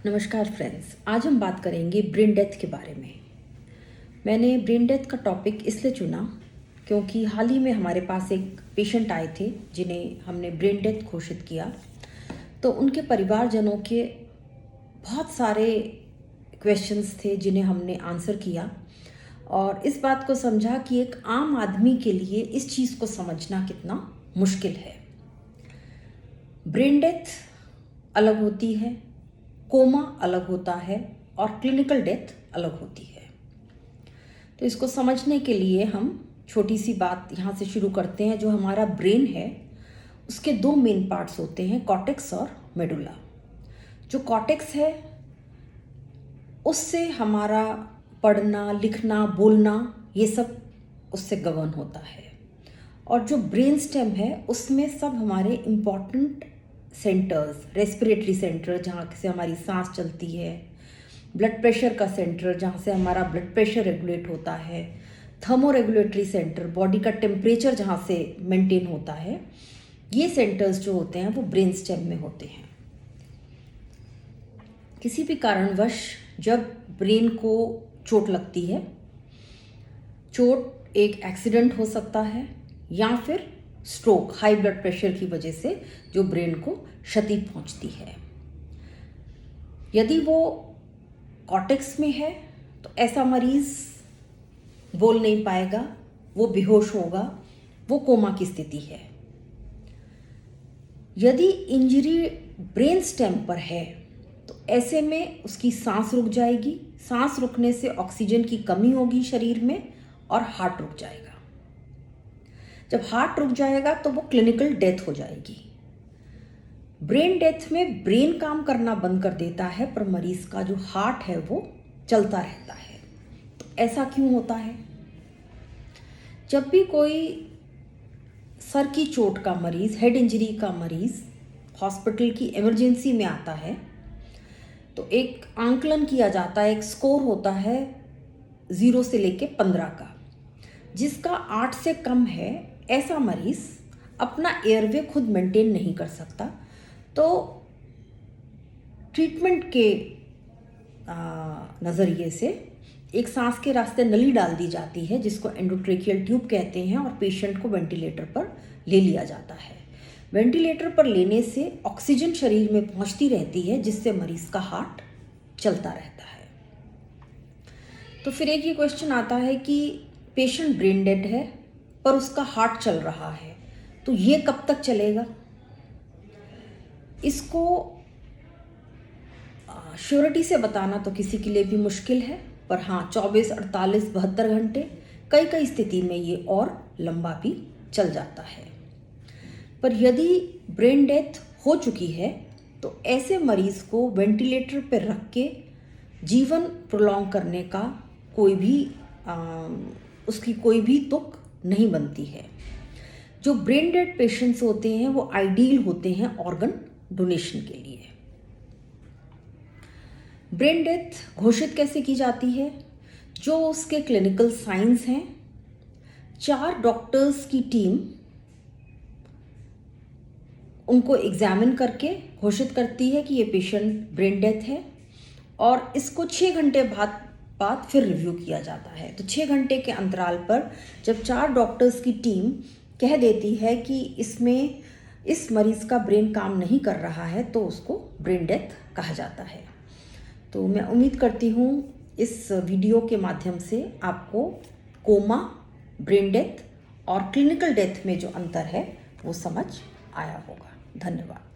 नमस्कार फ्रेंड्स, आज हम बात करेंगे ब्रेन डेथ के बारे में। मैंने ब्रेन डेथ का टॉपिक इसलिए चुना क्योंकि हाल ही में हमारे पास एक पेशेंट आए थे जिन्हें हमने ब्रेन डेथ घोषित किया। तो उनके परिवारजनों के बहुत सारे क्वेश्चंस थे जिन्हें हमने आंसर किया और इस बात को समझा कि एक आम आदमी के लिए इस चीज़ को समझना कितना मुश्किल है। ब्रेन डेथ अलग होती है, कोमा अलग होता है और क्लिनिकल डेथ अलग होती है। तो इसको समझने के लिए हम छोटी सी बात यहाँ से शुरू करते हैं। जो हमारा ब्रेन है उसके दो मेन पार्ट्स होते हैं, कॉर्टेक्स और मेडुला। जो कॉर्टेक्स है उससे हमारा पढ़ना, लिखना, बोलना ये सब उससे गवर्न होता है। और जो ब्रेन स्टेम है उसमें सब हमारे इम्पॉर्टेंट सेंटर्स, रेस्पिरेटरी सेंटर जहाँ से हमारी सांस चलती है, ब्लड प्रेशर का सेंटर जहाँ से हमारा ब्लड प्रेशर रेगुलेट होता है, थर्मो रेगुलेटरी सेंटर बॉडी का टेम्परेचर जहाँ से मेंटेन होता है, ये सेंटर्स जो होते हैं वो ब्रेन स्टेम में होते हैं। किसी भी कारणवश जब ब्रेन को चोट लगती है, चोट एक एक्सीडेंट हो सकता है या फिर स्ट्रोक, हाई ब्लड प्रेशर की वजह से जो ब्रेन को क्षति पहुंचती है। यदि वो कॉर्टेक्स में है तो ऐसा मरीज बोल नहीं पाएगा, वो बेहोश होगा, वो कोमा की स्थिति है। यदि इंजरी ब्रेन स्टेम पर है तो ऐसे में उसकी सांस रुक जाएगी। सांस रुकने से ऑक्सीजन की कमी होगी शरीर में और हार्ट रुक जाएगा। जब हार्ट रुक जाएगा तो वो क्लिनिकल डेथ हो जाएगी। ब्रेन डेथ में ब्रेन काम करना बंद कर देता है पर मरीज का जो हार्ट है वो चलता रहता है। तो ऐसा क्यों होता है? जब भी कोई सर की चोट का मरीज, हेड इंजरी का मरीज हॉस्पिटल की इमरजेंसी में आता है तो एक आंकलन किया जाता है, एक स्कोर होता है 0 से लेके 15 का। जिसका 8 से कम है ऐसा मरीज अपना एयरवे खुद मेंटेन नहीं कर सकता। तो ट्रीटमेंट के नज़रिए से एक सांस के रास्ते नली डाल दी जाती है जिसको एंडोट्रेकियल ट्यूब कहते हैं और पेशेंट को वेंटिलेटर पर ले लिया जाता है। वेंटिलेटर पर लेने से ऑक्सीजन शरीर में पहुंचती रहती है जिससे मरीज का हार्ट चलता रहता है। तो फिर एक ये क्वेश्चन आता है कि पेशेंट ब्रेन डेड है पर उसका हार्ट चल रहा है, तो ये कब तक चलेगा? इसको श्योरिटी से बताना तो किसी के लिए भी मुश्किल है, पर हाँ 24, 48, 72 घंटे, कई स्थिति में ये और लंबा भी चल जाता है। पर यदि ब्रेन डेथ हो चुकी है तो ऐसे मरीज को वेंटिलेटर पर रख के जीवन प्रोलॉन्ग करने का उसकी कोई भी तुक नहीं बनती है। जो ब्रेन डेड पेशेंट्स होते हैं वो आइडियल होते हैं ऑर्गन डोनेशन के लिए। ब्रेन डेथ घोषित कैसे की जाती है? जो उसके क्लिनिकल साइंस हैं, 4 डॉक्टर्स की टीम उनको एग्जामिन करके घोषित करती है कि ये पेशेंट ब्रेन डेथ है और इसको 6 घंटे बाद फिर रिव्यू किया जाता है। तो 6 घंटे के अंतराल पर जब 4 डॉक्टर्स की टीम कह देती है कि इसमें इस मरीज का ब्रेन काम नहीं कर रहा है तो उसको ब्रेन डेथ कहा जाता है। तो मैं उम्मीद करती हूँ इस वीडियो के माध्यम से आपको कोमा, ब्रेन डेथ और क्लिनिकल डेथ में जो अंतर है वो समझ आया होगा। धन्यवाद।